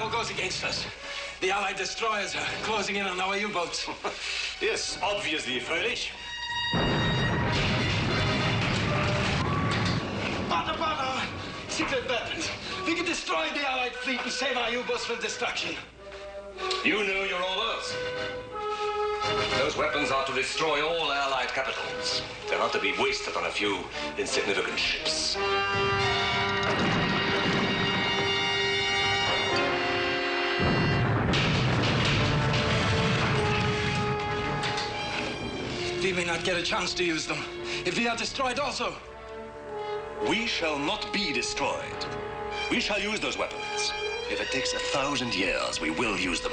all goes against us. The Allied destroyers are closing in on our U-boats. Yes, obviously foolish. Butter! Secret weapons. We can destroy the Allied fleet and save our U-boats from destruction. You know your orders. Those weapons are to destroy all Allied capitals. They're not to be wasted on a few insignificant ships. We may not get a chance to use them if we are destroyed also. We shall not be destroyed. We shall use those weapons. If it takes 1,000 years, we will use them.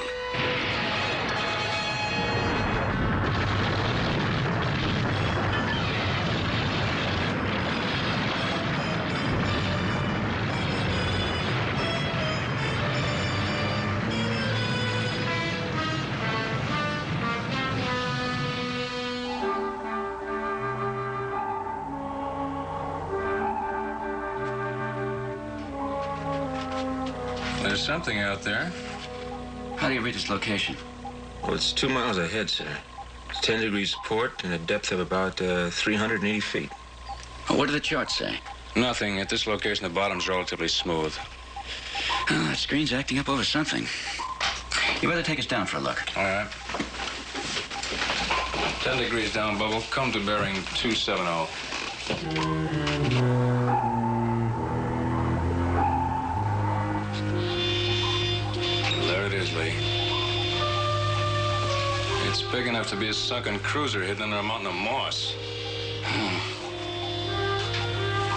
There's something out there. How do you read its location? Well, it's 2 miles ahead, sir. It's 10 degrees port and a depth of about 380 feet. Well, what did the chart say? Nothing. At this location, the bottom's relatively smooth. Oh, that screen's acting up over something. You better take us down for a look. All right. 10 degrees down, Bubble. Come to bearing 270. There it is, Lee. It's big enough to be a sunken cruiser hidden under a mountain of moss.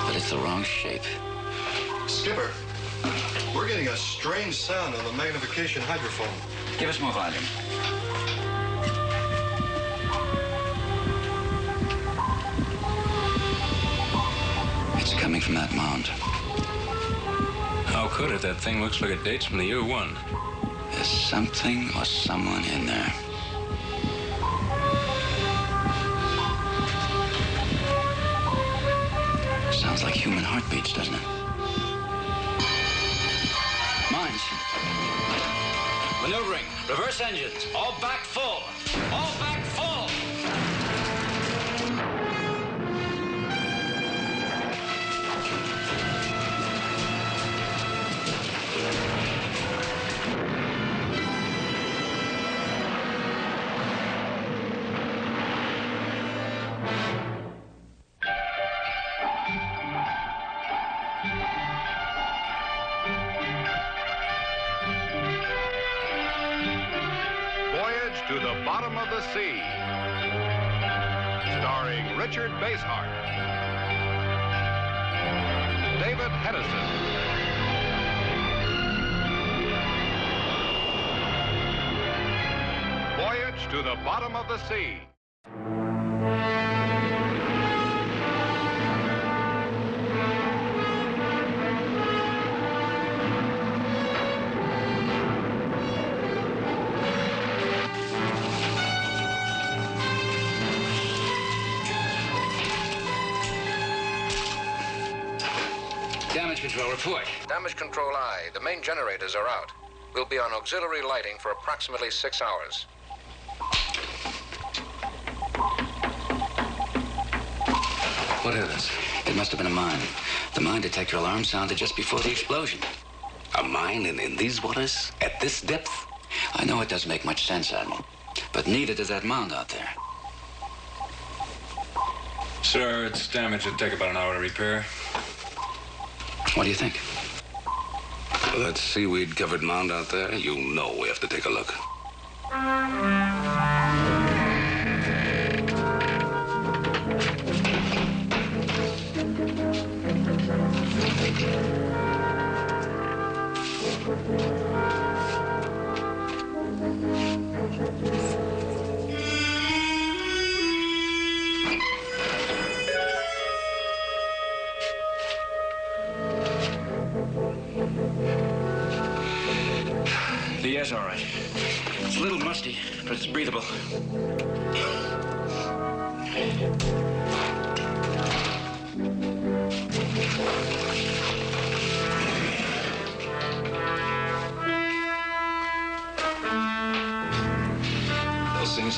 But it's the wrong shape. Skipper, we're getting a strange sound on the magnification hydrophone. Give us more volume. It's coming from that mound. How could it? That thing looks like it dates from the year 1. There's something or someone in there. Sounds like human heartbeats, doesn't it? Mines. Maneuvering. Reverse engines. All back full. All back full. Voyage to the Bottom of the Sea, starring Richard Basehart, David Hedison, Voyage to the Bottom of the Sea. Damage control, report. Damage control I. The main generators are out. We'll be on auxiliary lighting for approximately 6 hours. What is this? It must have been a mine. The mine detector alarm sounded just before the explosion. A mine in these waters? At this depth? I know it doesn't make much sense, Admiral, but neither does that mound out there. Sir, it's damaged. It'd take about an hour to repair. What do you think? Well, that seaweed-covered mound out there, you know we have to take a look. The air's all right. It's a little musty, but it's breathable.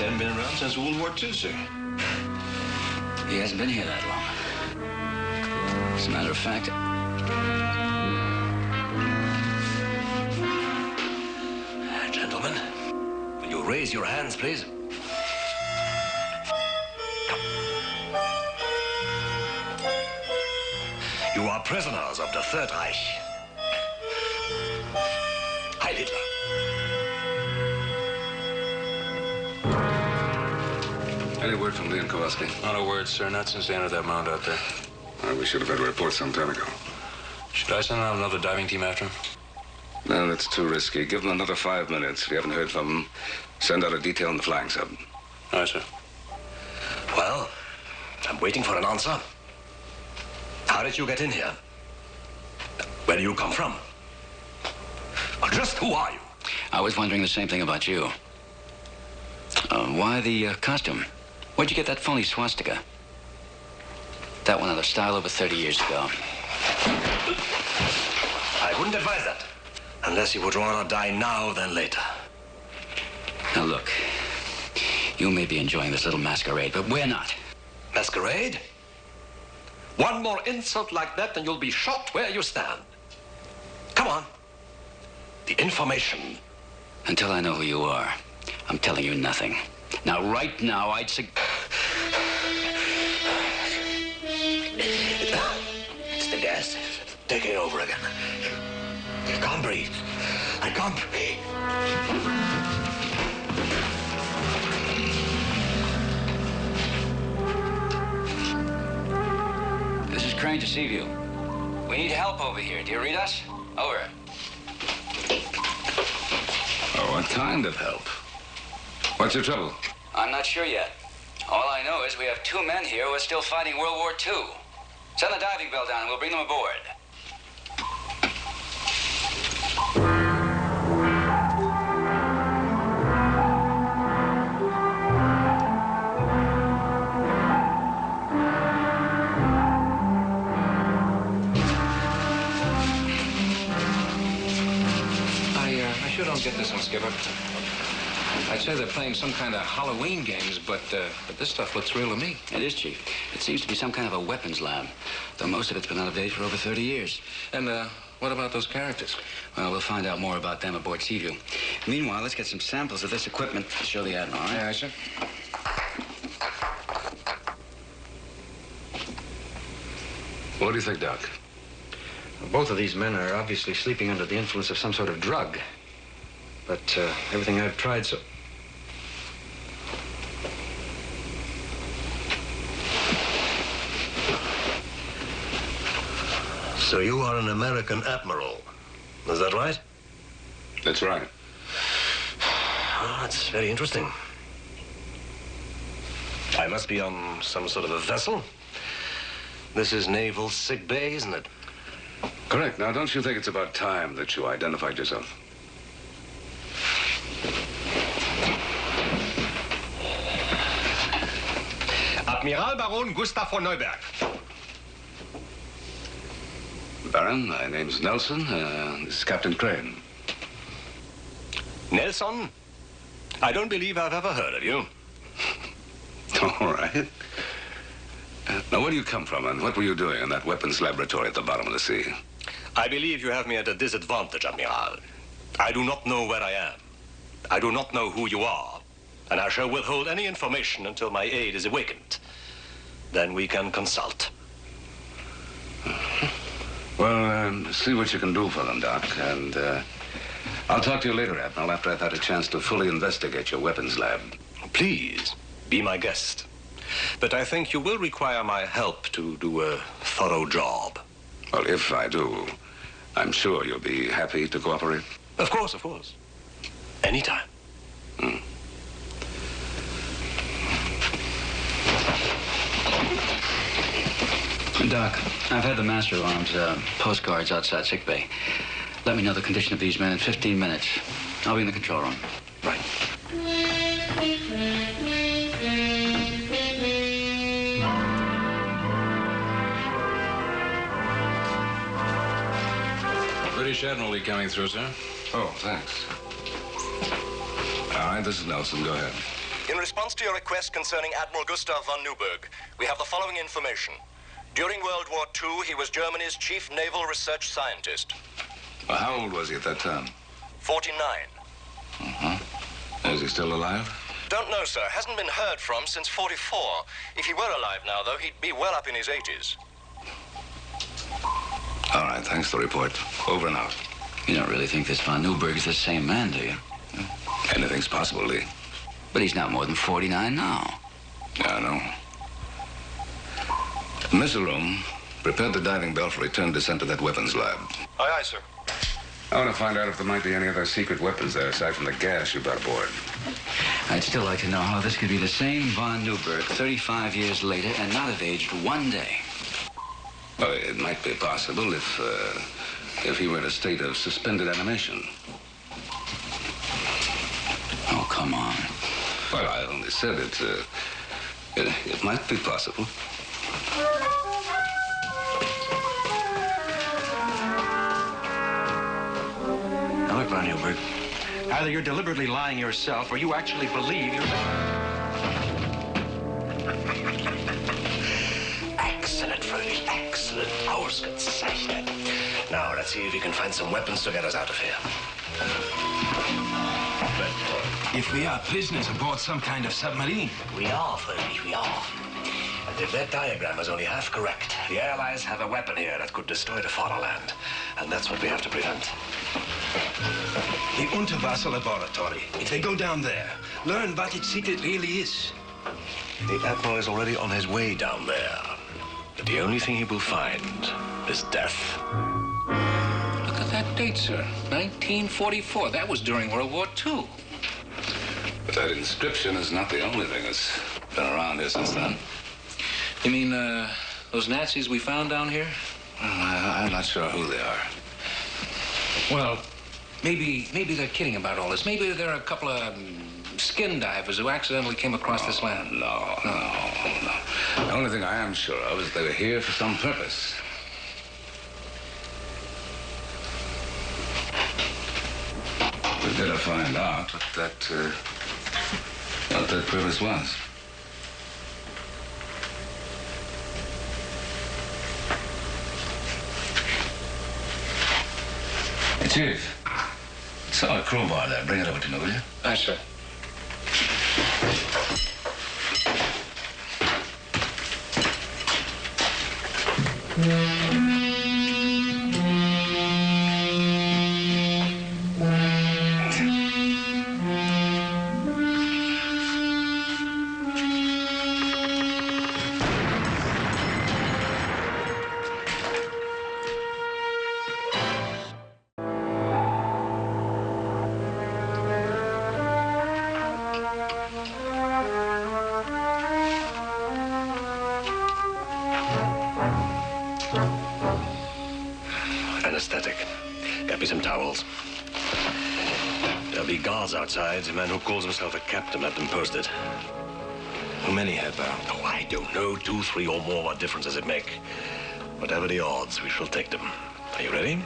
hadn't been around since World War II, sir. He hasn't been here that long. As a matter of fact, Gentlemen, will you raise your hands, please? Come. You are prisoners of the Third Reich. Heil Hitler. Any word from Lee and Kowalski? Not a word, sir. Not since they entered that mound out there. Well, we should have had a report some time ago. Should I send out another diving team after him? No, that's too risky. Give them another 5 minutes. If you haven't heard from them, send out a detail in the flying sub. All right, sir. Well, I'm waiting for an answer. How did you get in here? Where do you come from? Or just who are you? I was wondering the same thing about you. Why the costume? Where'd you get that phony swastika? That one out of style over 30 years ago. I wouldn't advise that. Unless you would rather die now than later. Now look, you may be enjoying this little masquerade, but we're not. Masquerade? One more insult like that and you'll be shot where you stand. Come on. The information. Until I know who you are, I'm telling you nothing. Now, right now, I'd It's the gas. Take it over again. I can't breathe. I can't breathe. This is Crane to Seaview. We need help over here. Do you read us? Over. Oh, what kind of help? What's your trouble? I'm not sure yet. All I know is we have 2 men here who are still fighting World War II. Send the diving bell down and we'll bring them aboard. I sure don't get this one, Skipper. I'd say they're playing some kind of Halloween games, but this stuff looks real to me. It is, Chief. It seems to be some kind of a weapons lab, though most of it's been out of date for over 30 years. And what about those characters? Well, we'll find out more about them aboard Seaview. Meanwhile, let's get some samples of this equipment to show the Admiral, all right? Aye, sir. What do you think, Doc? Both of these men are obviously sleeping under the influence of some sort of drug. But everything I've tried so... So you are an American admiral. Is that right? That's right. Oh, that's very interesting. I must be on some sort of a vessel. This is Naval Sick Bay, isn't it? Correct. Now, don't you think it's about time that you identified yourself? Admiral Baron Gustav von Neuberg. Baron, my name's Nelson. This is Captain Crane. Nelson? I don't believe I've ever heard of you. All right. Now, where do you come from, and what were you doing in that weapons laboratory at the bottom of the sea? I believe you have me at a disadvantage, Admiral. I do not know where I am. I do not know who you are. And I shall withhold any information until my aide is awakened. Then we can consult. Well, see what you can do for them, Doc. And I'll talk to you later, Admiral, after I've had a chance to fully investigate your weapons lab. Please, be my guest. But I think you will require my help to do a thorough job. Well, if I do, I'm sure you'll be happy to cooperate. Of course, of course. Anytime. Doc, I've had the Master Alarms postcards outside sick bay. Let me know the condition of these men in 15 minutes. I'll be in the control room. Right. British Admiralty coming through, sir. Oh, thanks. All right, this is Nelson. Go ahead. In response to your request concerning Admiral Gustav von Neuburg, we have the following information. During World War II, he was Germany's chief naval research scientist. Well, how old was he at that time? 49. Is he still alive? Don't know, sir. Hasn't been heard from since 44. If he were alive now, though, he'd be well up in his 80s. All right, thanks for the report. Over and out. You don't really think this von Neuburg is the same man, do you? Anything's possible, Lee. But he's not more than 49 now. Yeah, I know. Missile room, prepare the diving bell for return descent to that weapons lab. Aye, aye, sir. I want to find out if there might be any other secret weapons there aside from the gas you brought aboard. I'd still like to know how this could be the same von Neuburg 35 years later and not have aged one day. Well, it might be possible if he were in a state of suspended animation. Oh, come on. Well, I only said it might be possible. Now look, von Neuburg. Either you're deliberately lying yourself or you actually believe you're... Excellent, Freddy. Excellent. Ausgezeichnet. Now, let's see if we can find some weapons to get us out of here. If we are prisoners aboard some kind of submarine. We are, Freddy, we are. And if that diagram is only half correct, the Allies have a weapon here that could destroy the fatherland. And that's what we have to prevent. The Unterwasser laboratory. If they go down there, learn what its secret really is. The Admiral is already on his way down there. But the only thing he will find is death. Look at that date, sir. 1944. That was during World War II. But that inscription is not the only thing that's been around here since then. You mean, those Nazis we found down here? Well, I'm not sure who they are. Well, maybe they're kidding about all this. Maybe they're a couple of skin divers who accidentally came across this land. No. The only thing I am sure of is they were here for some purpose. We've got to find out what that purpose was. Hey, Chief. Saw a crowbar there. Bring it over to me, will you? Aye, sir. Anesthetic. Get me some towels. There'll be guards outside. The man who calls himself a captain, let them post it. How many head bound? Oh, I don't know. 2, 3, or more. What difference does it make? Whatever the odds, we shall take them. Are you ready?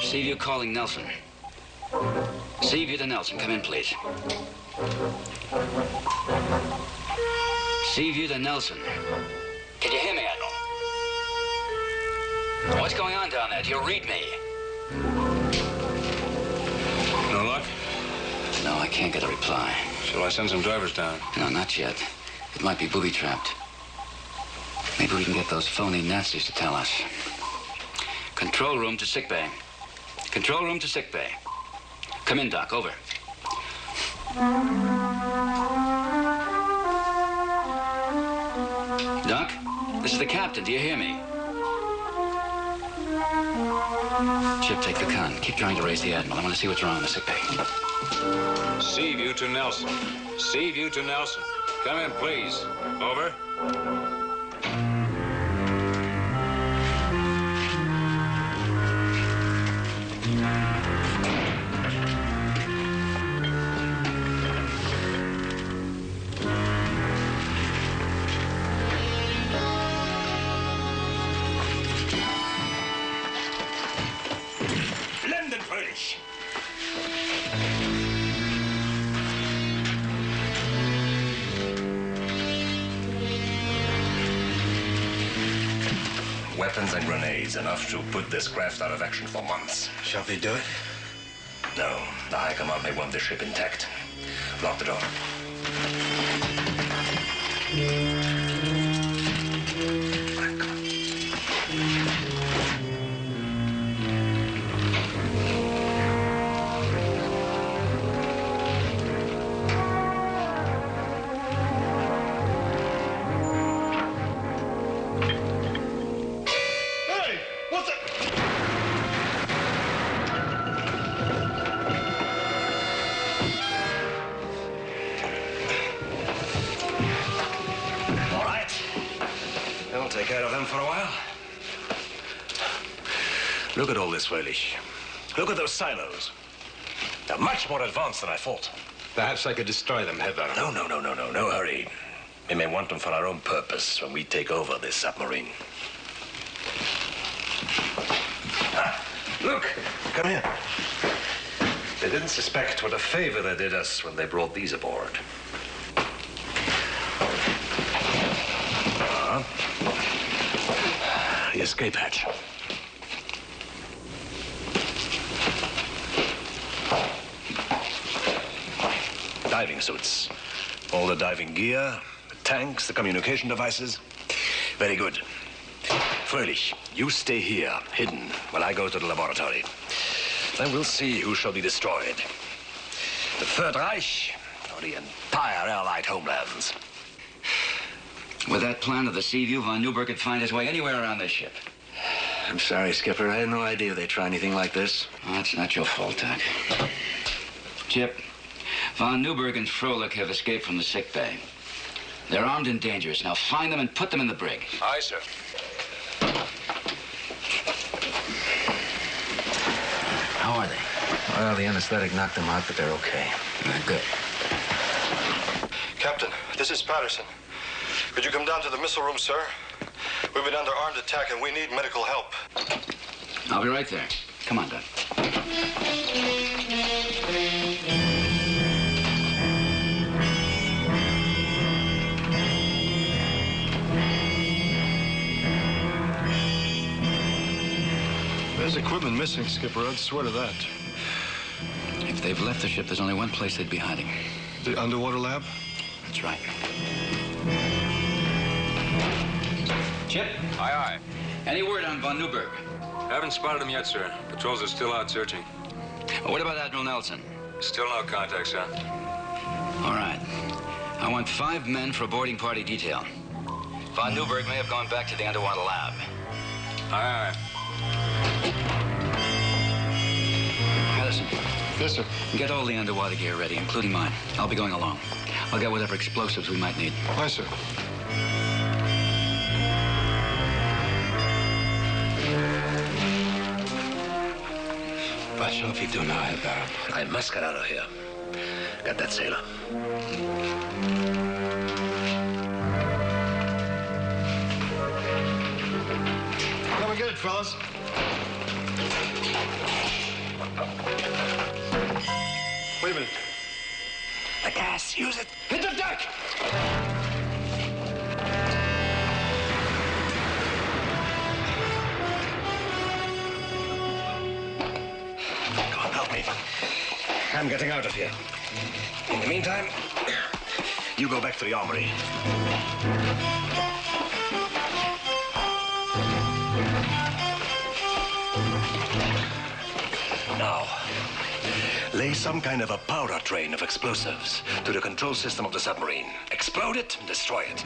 Seaview calling Nelson. Seaview to Nelson. Come in, please. Seaview to Nelson. Can you hear me, Admiral? What's going on down there? Do you read me? No luck? No, I can't get a reply. Shall I send some divers down? No, not yet. It might be booby-trapped. Maybe we can get those phony Nazis to tell us. Control room to sickbay. Control room to sickbay. Come in, Doc. Over. Doc, this is the captain. Do you hear me? Chip, take the con. Keep trying to raise the Admiral. I want to see what's wrong in the sickbay. Seaview to Nelson. Seaview to Nelson. Come in, please. Over. Weapons and grenades, enough to put this craft out of action for months. Shall we do it? No, the High Command may want the ship intact. Lock the door. Take care of them for a while. Look at all this foliage. Look at those silos. They're much more advanced than I thought. Perhaps I could destroy them, Heather. No hurry. We may want them for our own purpose when we take over this submarine. Look, come here. They didn't suspect what a favor they did us when they brought these aboard. The escape hatch. Diving suits. All the diving gear, the tanks, the communication devices. Very good. Fröhlich, you stay here, hidden, while I go to the laboratory. Then we'll see who shall be destroyed. The Third Reich or the entire Allied homelands. With that plan of the Seaview, von Neuburg could find his way anywhere around this ship. I'm sorry, Skipper. I had no idea they'd try anything like this. Oh, it's not your fault, Doc. Chip, von Neuburg and Froelich have escaped from the sick bay. They're armed and dangerous. Now find them and put them in the brig. Aye, sir. How are they? Well, the anesthetic knocked them out, but they're okay. Good. Captain, this is Patterson. Could you come down to the missile room, sir? We've been under armed attack and we need medical help. I'll be right there. Come on, Doc. There's equipment missing, Skipper. I'd swear to that. If they've left the ship, there's only one place they'd be hiding. The underwater lab? That's right. Chip? Aye, aye. Any word on von Neuburg? Haven't spotted him yet, sir. Patrols are still out searching. What about Admiral Nelson? Still no contact, sir. All right. I want 5 men for a boarding party detail. Von Neuburg may have gone back to the underwater lab. Aye, aye. Harrison. Yes, sir. Get all the underwater gear ready, including mine. I'll be going along. I'll get whatever explosives we might need. Aye, sir. What shall we do now, Heather? I must get out of here. Get that sailor. Come and get it, fellas. Wait a minute. The gas, use it. Hit the deck! Come on, help me. I'm getting out of here. In the meantime, you go back to the armory. Tie some kind of a powder train of explosives to the control system of the submarine. Explode it and destroy it.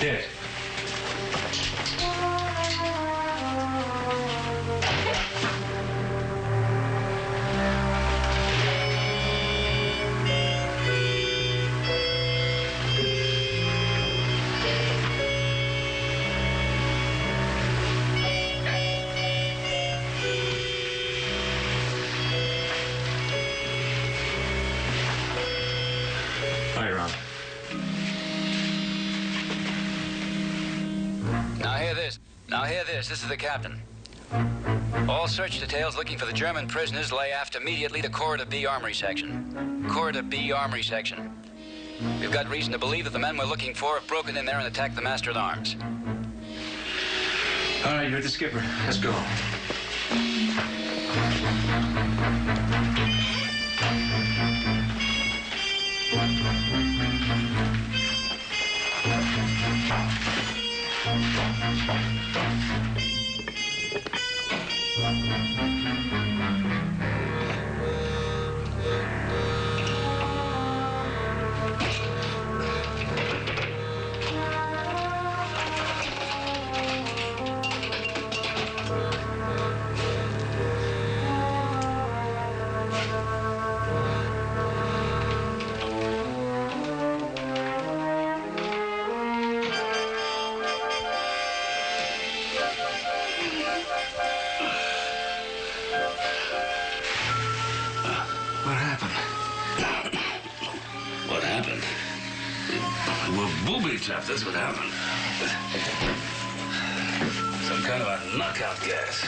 Yes. Hi, Ron. Now hear this. This is the captain. All search details looking for the German prisoners lay aft immediately to Corridor B Armory Section. Corridor B Armory Section. We've got reason to believe that the men we're looking for have broken in there and attacked the master at arms. All right, you're the skipper. Let's go. Trapped, that's what happened. Some kind of a knockout gas.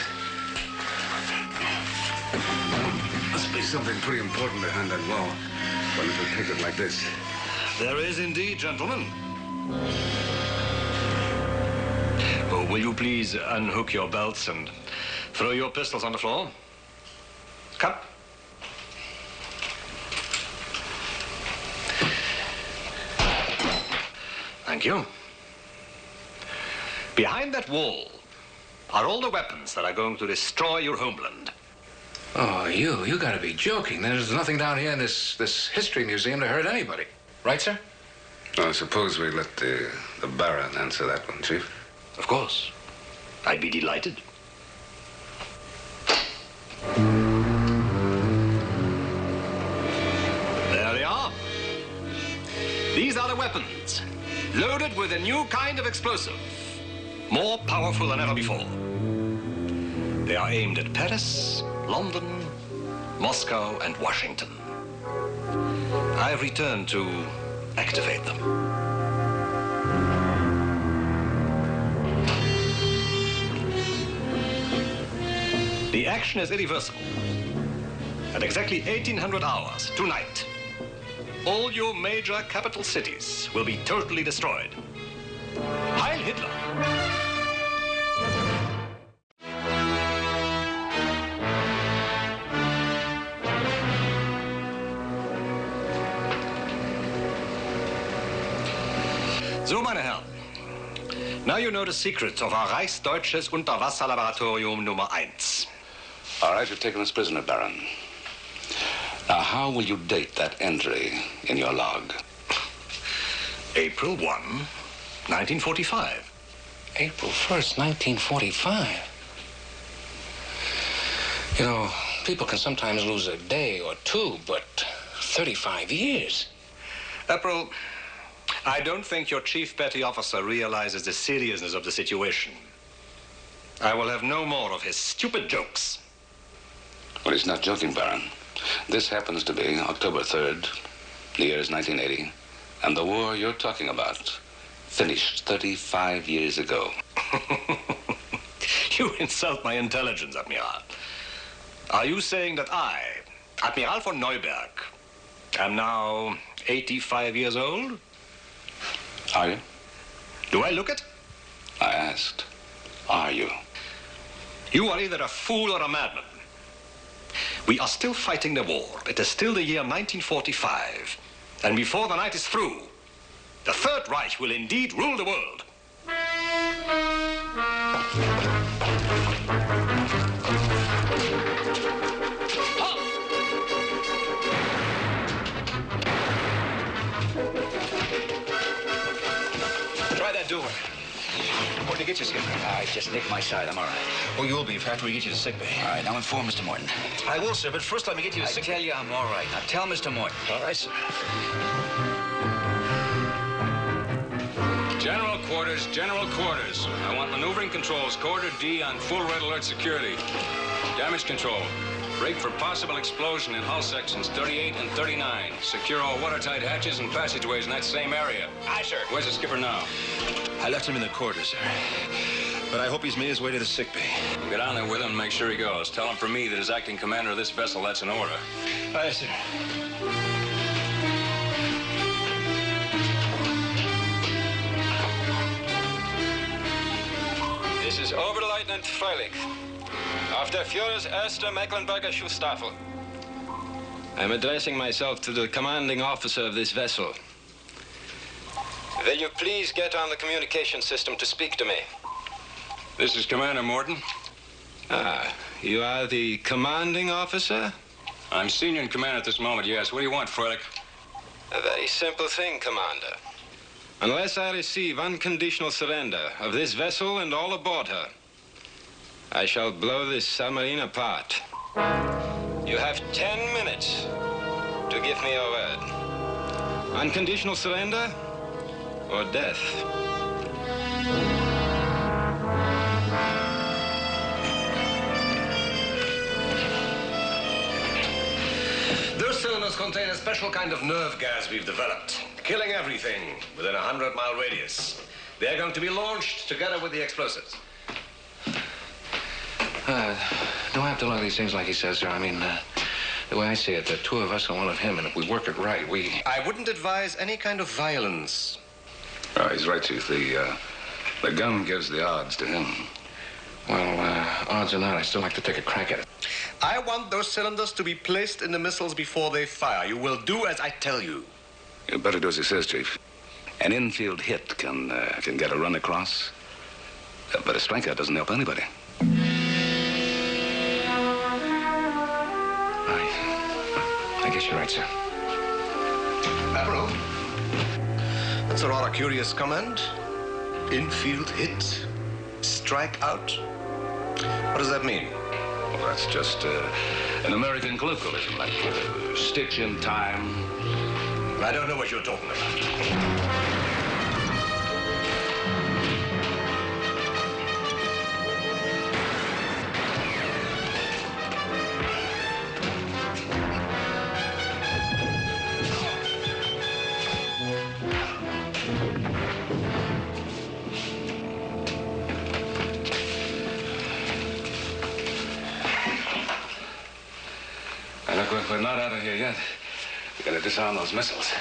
Must be something pretty important behind that wall. One little ticket like this. There is indeed, gentlemen. Oh, will you please unhook your belts and throw your pistols on the floor? Come. Thank you. Behind that wall are all the weapons that are going to destroy your homeland. Oh, you gotta be joking. There's nothing down here in this history museum to hurt anybody. Right, sir? I suppose we let the Baron answer that one, Chief. Of course. I'd be delighted. There they are. These are the weapons. Loaded with a new kind of explosive, more powerful than ever before. They are aimed at Paris, London, Moscow, and Washington. I have returned to activate them. The action is irreversible. At exactly 1800 hours, tonight, all your major capital cities will be totally destroyed. Heil Hitler! So, meine Herren, now you know the secret of our Reichsdeutsches Unterwasserlaboratorium Nummer 1. All right, you've taken us prisoner, Baron. Now, how will you date that entry in your log? April 1, 1945. April 1st, 1945. You know, people can sometimes lose a day or two, but 35 years. April, I don't think your chief petty officer realizes the seriousness of the situation. I will have no more of his stupid jokes. Well, he's not joking, Baron. This happens to be October 3rd, the year is 1980, and the war you're talking about finished 35 years ago. You insult my intelligence, Admiral. Are you saying that I, Admiral von Neuberg, am now 85 years old? Are you? Do I look it? I asked, are you? You are either a fool or a madman. We are still fighting the war. It is still the year 1945. And before the night is through, the Third Reich will indeed rule the world. Try that door. Where'd you get you, Skipper? I just nicked my side. I'm all right. Oh, you'll be after we get you to sick bay. All right, now inform Mr. Morton. I will, sir, but first let me get you to sick bay. I tell you I'm all right. Now tell Mr. Morton. All right, sir. General quarters, general quarters. I want maneuvering controls, corridor D on full red alert security. Damage control. Brake for possible explosion in hull sections 38 and 39. Secure all watertight hatches and passageways in that same area. Aye, sir. Where's the skipper now? I left him in the quarters, sir. But I hope he's made his way to the sick bay. Get on there with him and make sure he goes. Tell him for me that as acting commander of this vessel, that's an order. Aye, sir. This is Oberleutnant Freilich. Auf der Führers Erster Mecklenburger Schutzstaffel. I'm addressing myself to the commanding officer of this vessel. Will you please get on the communication system to speak to me? This is Commander Morton. Ah, you are the commanding officer? I'm senior in command at this moment, yes. What do you want, Freilich? A very simple thing, Commander. Unless I receive unconditional surrender of this vessel and all aboard her, I shall blow this submarine apart. You have 10 minutes to give me your word. Unconditional surrender or death? Those cylinders contain a special kind of nerve gas we've developed, killing everything within a 100-mile radius. They're going to be launched together with the explosives. Don't have to look at these things like he says, sir. I mean, the way I see it, the two of us are one of him, and if we work it right, we... I wouldn't advise any kind of violence. Oh, he's right, Chief. The gun gives the odds to him. Well, odds or not, I'd still like to take a crack at it. I want those cylinders to be placed in the missiles before they fire. You will do as I tell you. You better do as he says, Chief. An infield hit can get a run across. But a strikeout doesn't help anybody. I guess you're right, sir. Admiral, that's a rather curious comment. Infield hit, strike out. What does that mean? Well, that's just an American colloquialism, like stitch in time. I don't know what you're talking about. Look, we're not out of here yet. We gotta disarm those missiles.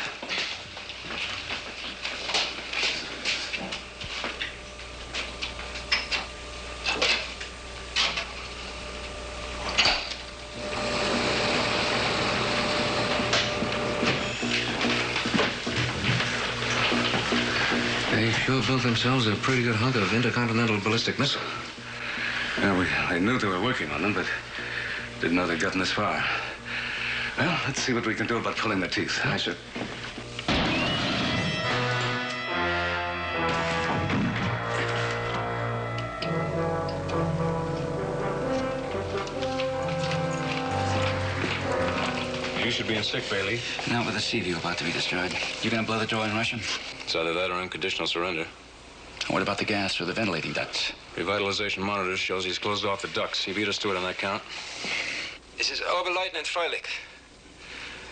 They sure built themselves a pretty good hunk of intercontinental ballistic missile. Yeah, I knew they were working on them, but didn't know they'd gotten this far. Well, let's see what we can do about pulling the teeth. Aye, sir. You should be in sick bay, Lee. Not with the Seaview about to be destroyed. You gonna blow the door in Russian? It's either that or unconditional surrender. What about the gas through the ventilating ducts? Revitalization monitor shows he's closed off the ducts. He beat us to it on that count. This is Oberleutnant Freilich.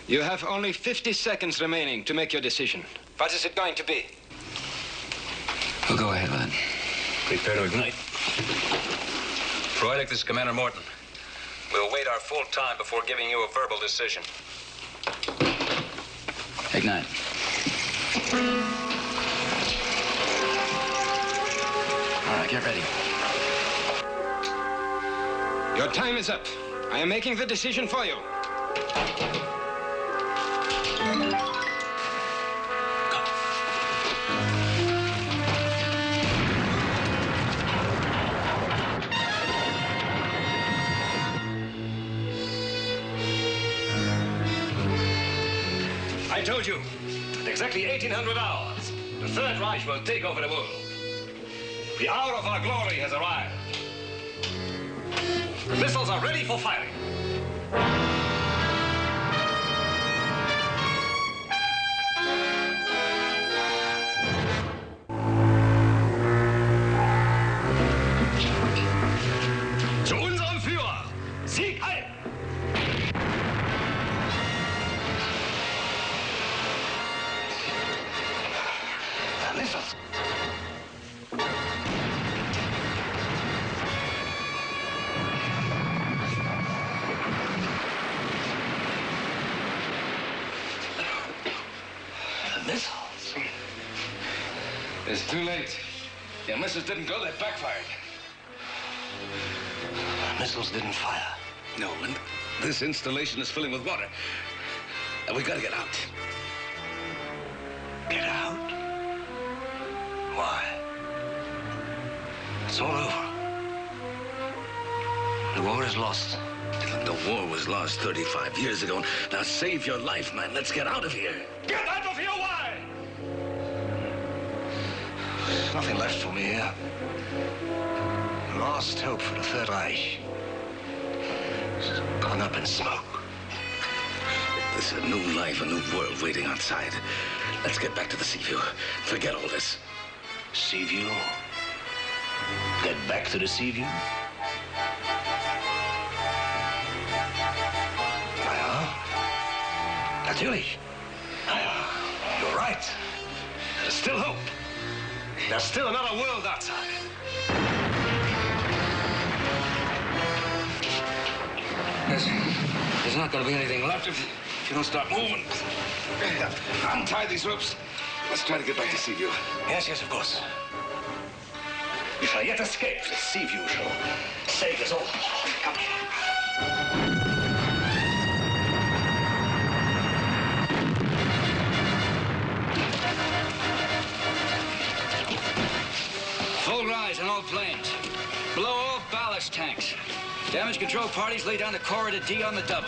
You have only 50 seconds remaining to make your decision. What is it going to be? We'll go ahead with it. Prepare to ignite. Freilich, this is Commander Morton. We'll wait our full time before giving you a verbal decision. Ignite. All right, get ready. Your time is up. I am making the decision for you. I told you, at exactly 1800 hours, the Third Reich will take over the world. The hour of our glory has arrived. The missiles are ready for firing. Zu unserem Führer! Sieg heil! The missiles. It's too late. Your missiles didn't go, they backfired. The missiles didn't fire. No, and this installation is filling with water. And we gotta get out. Get out? Why? It's all over. The war is lost. The war was lost 35 years ago. Now save your life, man. Let's get out of here. Get out of here, why? There's nothing left for me here. Last hope for the Third Reich. It's gone up in smoke. There's a new life, a new world waiting outside. Let's get back to the Seaview. Forget all this. Seaview? Get back to the Seaview? Natürlich. You're right. There's still hope. There's still another world outside. There's not going to be anything left if you don't start moving. Untie these ropes. Let's try to get back to Seaview. Yes, yes, of course. We shall yet escape. The Seaview shall save us all. Come here. Full rise on all planes. Blow all ballast tanks. Damage control parties lay down the corridor D on the double.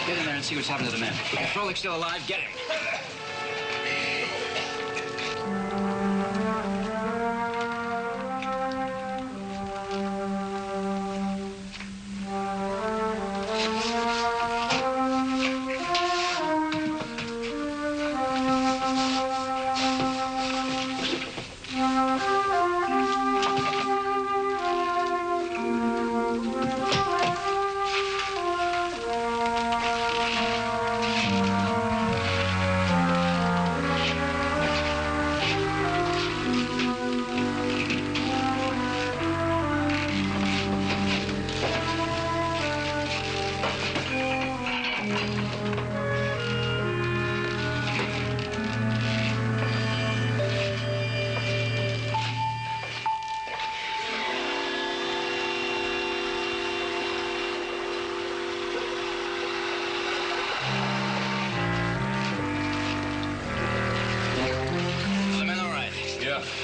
Get in there and see what's happened to the men. If Froelic's still alive, get him.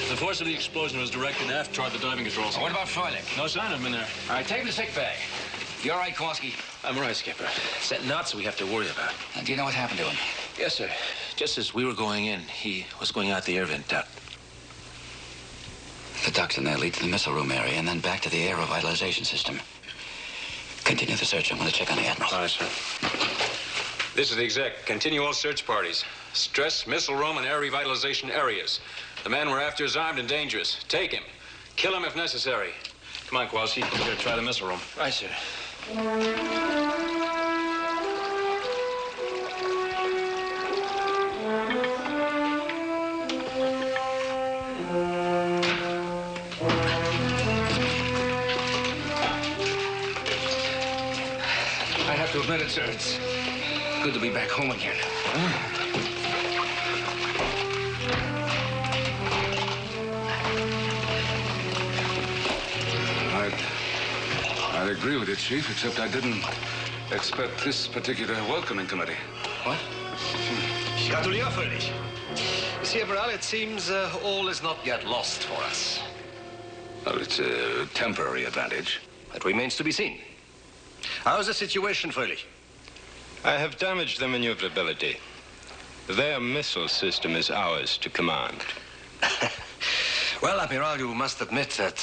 The force of the explosion was directed aft toward the diving controls. What about Froelich? No sign of him in there. All right, take him to sick bay. You all right, Kowalski? I'm all right, Skipper. It's that Nazi we have to worry about. Do you know what happened to him? Yes, sir. Just as we were going in, he was going out the air vent duct. The ducts in there lead to the missile room area and then back to the air revitalization system. Continue the search. I want to check on the Admiral. All right, sir. This is the exec. Continue all search parties. Stress missile room and air revitalization areas. The man we're after is armed and dangerous. Take him. Kill him if necessary. Come on, Kowalski. We're going to try the missile room. Right, sir. made it, sir. It's good to be back home again. I'd agree with you, Chief, except I didn't expect this particular welcoming committee. What? Gratuliere, Fröhlich. Monsieur Admiral, it seems all is not yet lost for us. Well, it's a temporary advantage. That remains to be seen. How's the situation, Fröhlich? I have damaged their maneuverability. Their missile system is ours to command. Well, Admiral, you must admit that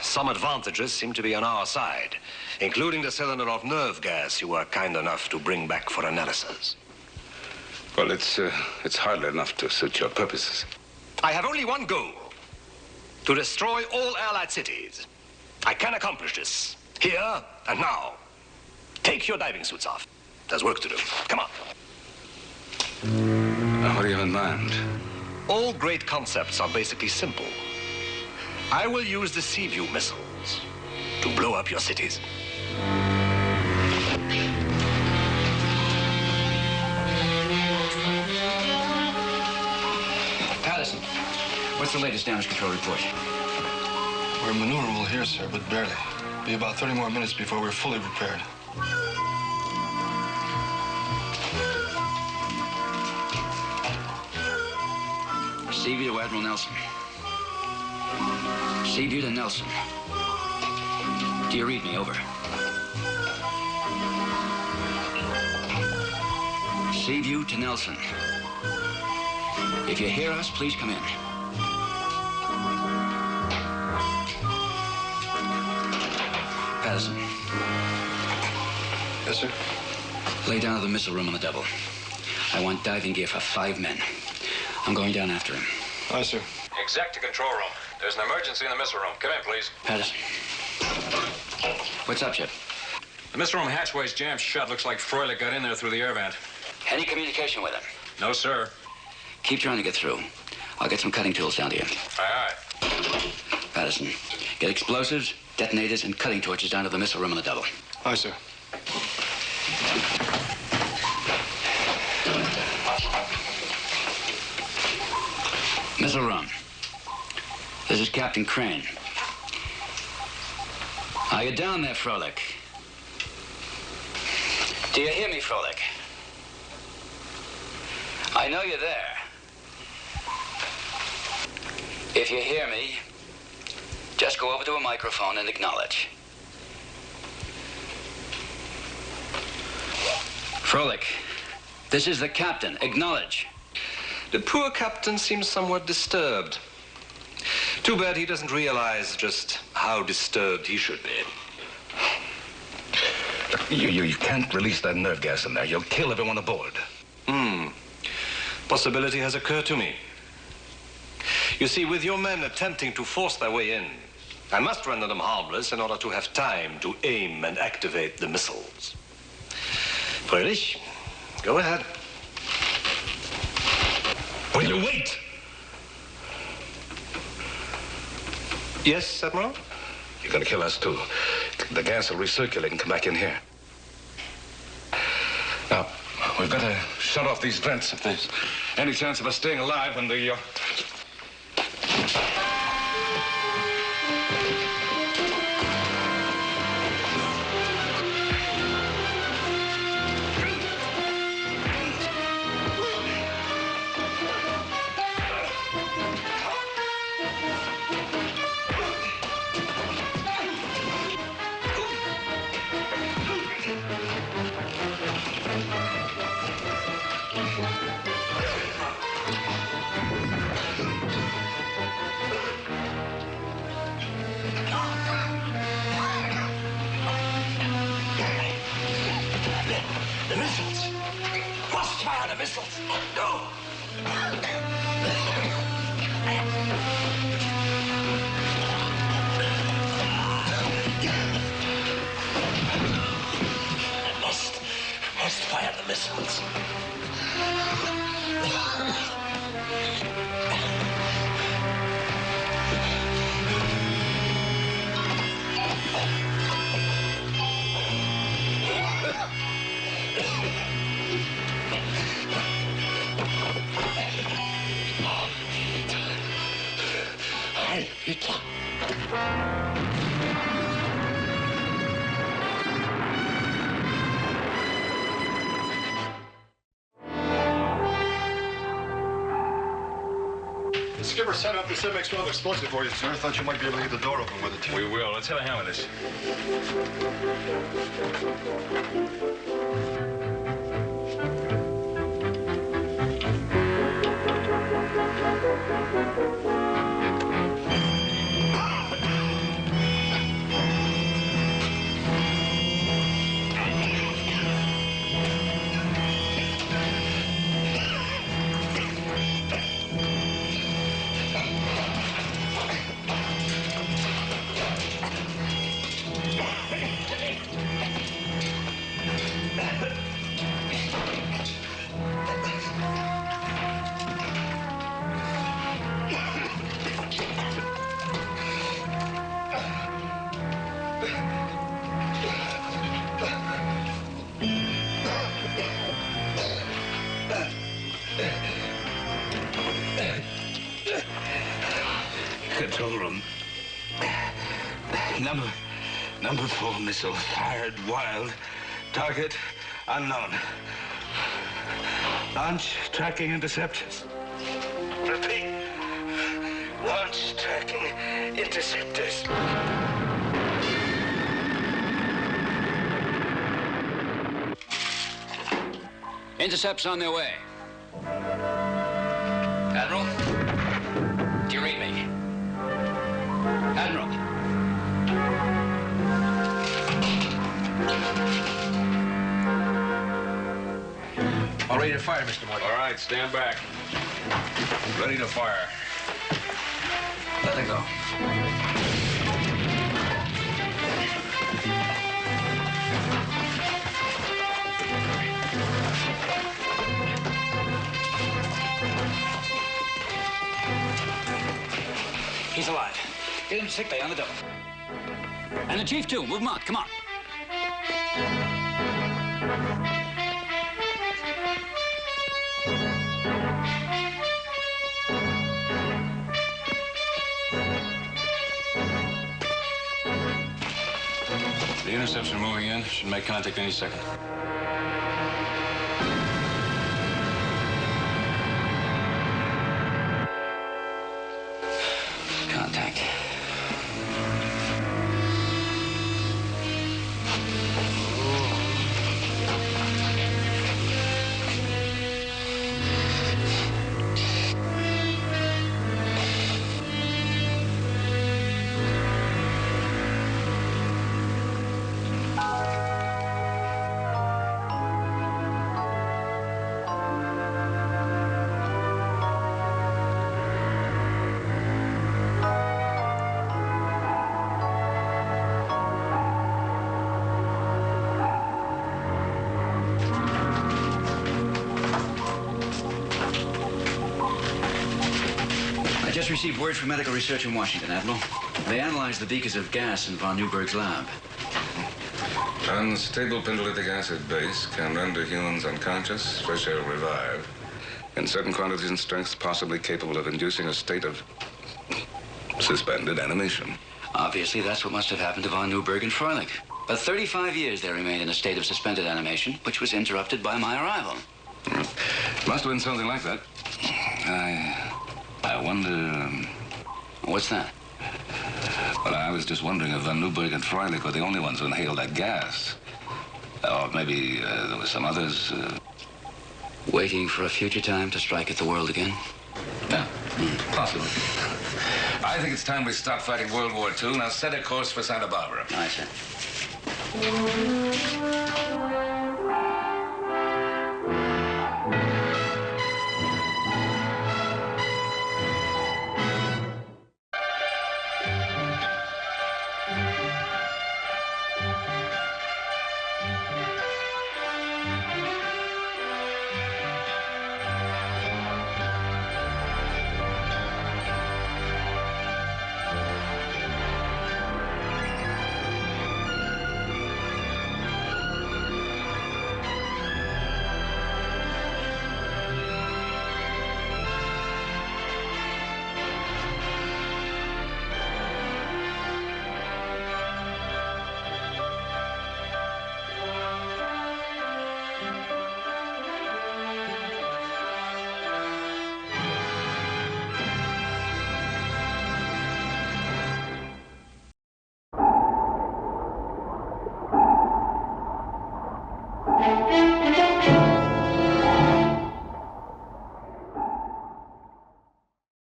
some advantages seem to be on our side, including the cylinder of nerve gas you were kind enough to bring back for analysis. Well, it's hardly enough to suit your purposes. I have only one goal: to destroy all Allied cities. I can accomplish this, here and now. Take your diving suits off. There's work to do. Come on. Now, what do you have in mind? All great concepts are basically simple. I will use the Seaview missiles to blow up your cities. Patterson, what's the latest damage control report? We're maneuverable here, sir, but barely. Be about 30 more minutes before we're fully repaired. Seaview to Admiral Nelson. Seaview to Nelson. Do you read me? Over. Seaview to Nelson. If you hear us, please come in. Patterson. Yes, sir? Lay down to the missile room on the double. I want diving gear for 5 men. I'm going down after him. Aye, sir. Exec to control room. There's an emergency in the missile room. Come in, please. Patterson. What's up, Chip? The missile room hatchway's jammed shut. Looks like Freulich got in there through the air vent. Any communication with him? No, sir. Keep trying to get through. I'll get some cutting tools down to you. Aye, aye. Patterson, get explosives, detonators, and cutting torches down to the missile room on the double. Aye, sir. Missile room. This is Captain Crane. Are you down there, Fröhlich? Do you hear me, Fröhlich? I know you're there. If you hear me, just go over to a microphone and acknowledge. Fröhlich, this is the captain. Acknowledge. The poor captain seems somewhat disturbed. Too bad he doesn't realize just how disturbed he should be. You can't release that nerve gas in there. You'll kill everyone aboard. Possibility has occurred to me. You see, with your men attempting to force their way in, I must render them harmless in order to have time to aim and activate the missiles. Fröhlich, go ahead. Will you wait? Yes, Admiral? You're gonna kill us too. The gas will recirculate and come back in here. Now, we've got to shut off these vents if there's any chance of us staying alive when the... The missiles! Must fire the missiles! Go! Must fire the missiles. The skipper set up this MX-12 explosive for you, sir. I thought you might be able to get the door open with it. We will. Let's have a hand with this. Control room. Number 4 missile fired wild. Target unknown. Launch tracking interceptors. Repeat. Launch tracking interceptors. Intercepts on their way. Admiral? Do you read me? Admiral? All ready to fire, Mr. Morgan. All right, stand back. Ready to fire. Let it go. He's alive. Get him to sick bay on the double. And the chief, too. Move him out. Come on. The intercepts are moving in. Should make contact any second. Contact. I just received word from medical research in Washington, Admiral. They analyzed the beakers of gas in von Neuberg's lab. Unstable pentolytic acid base can render humans unconscious, fresh air will revive. In certain quantities and strengths, possibly capable of inducing a state of suspended animation. Obviously, that's what must have happened to von Neuberg and Freilich. For 35 years, they remained in a state of suspended animation, which was interrupted by my arrival. Must have been something like that. I wonder... What's that? Well, I was just wondering if von Neuberg and Freilich were the only ones who inhaled that gas. Or maybe there were some others... Waiting for a future time to strike at the world again? Yeah, possibly. I think it's time we stop fighting World War II. Now set a course for Santa Barbara. Aye, sir.